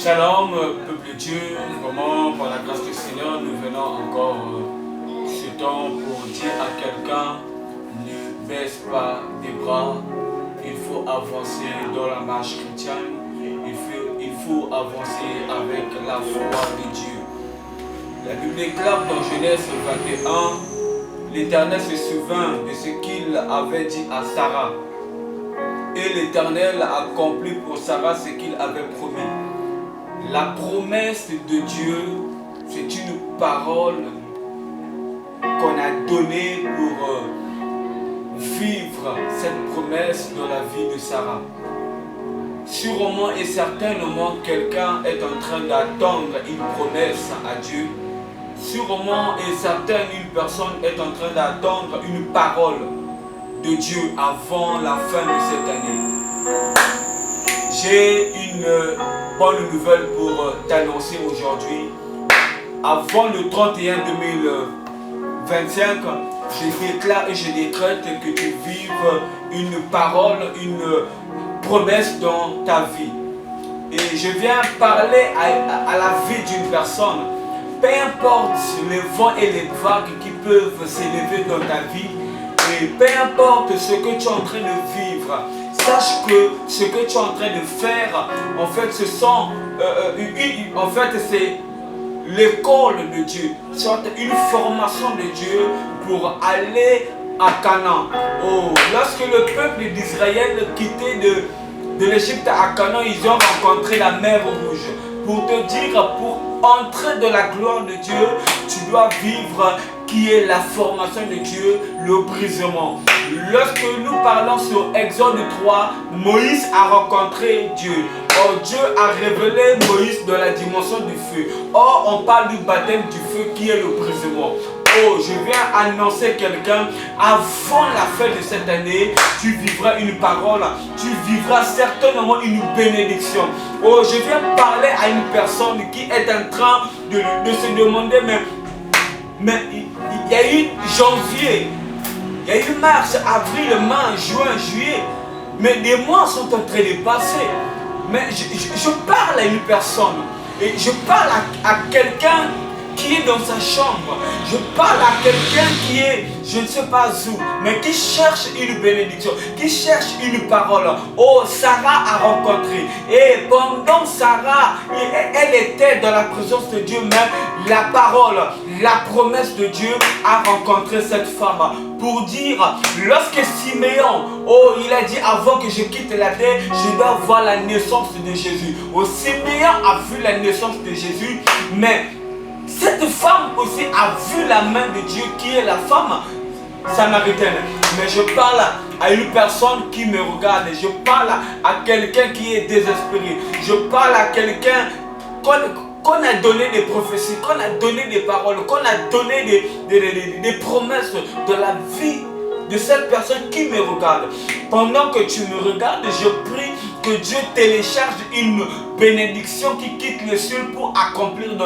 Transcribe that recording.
Shalom, peuple de Dieu, vraiment par la grâce du Seigneur, nous venons encore ce temps pour dire à quelqu'un, ne baisse pas des bras, il faut avancer dans la marche chrétienne, il faut avancer avec la foi de Dieu. La Bible déclare dans Genèse 21, l'Éternel se souvint de ce qu'il avait dit à Sarah. Et l'Éternel accomplit pour Sarah ce qu'il avait promis. La promesse de Dieu, c'est une parole qu'on a donnée pour vivre cette promesse dans la vie de Sarah. Sûrement et certainement, quelqu'un est en train d'attendre une promesse à Dieu. Sûrement et certainement, une personne est en train d'attendre une parole de Dieu avant la fin de cette année. J'ai une bonne nouvelle pour t'annoncer aujourd'hui. Avant le 31 2025, je déclare et je décrète que tu vives une parole, une promesse dans ta vie. Et je viens parler à la vie d'une personne. Peu importe les vents et les vagues qui peuvent s'élever dans ta vie, et peu importe ce que tu es en train de vivre, sache que ce que tu es en train de faire, en fait, c'est l'école de Dieu, soit une formation de Dieu pour aller à Canaan. Oh, lorsque le peuple d'Israël quittait de l'Égypte à Canaan, ils ont rencontré la mer Rouge. Pour te dire, pour entrer dans la gloire de Dieu, tu dois vivre qui est la formation de Dieu, le brisement. Lorsque nous parlons sur Exode 3, Moïse a rencontré Dieu. Or, Dieu a révélé Moïse dans la dimension du feu. Or, on parle du baptême du feu qui est le brisement. Oh, je viens annoncer quelqu'un, avant la fin de cette année, tu vivras une parole, tu vivras certainement une bénédiction. Oh, je viens parler à une personne qui est en train de se demander, mais il y a eu janvier, il y a eu mars, avril, mai, juin, juillet, mais des mois sont en train de passer. Mais je parle à une personne, et je parle à quelqu'un qui est dans sa chambre. Je parle à quelqu'un qui est, je ne sais pas où, mais qui cherche une bénédiction, qui cherche une parole. Oh, Sarah a rencontré. Et pendant Sarah, elle était dans la présence de Dieu même. La parole, la promesse de Dieu a rencontré cette femme. Pour dire, lorsque Siméon, oh, il a dit avant que je quitte la terre, je dois voir la naissance de Jésus. Oh, Siméon a vu la naissance de Jésus, mais cette femme aussi a vu la main de Dieu qui est la femme samaritaine. Mais je parle à une personne qui me regarde. Je parle à quelqu'un qui est désespéré. Je parle à quelqu'un qu'on a donné des prophéties, qu'on a donné des paroles, qu'on a donné des promesses de la vie de cette personne qui me regarde. Pendant que tu me regardes, je prie que Dieu télécharge une bénédiction qui quitte le ciel pour accomplir dans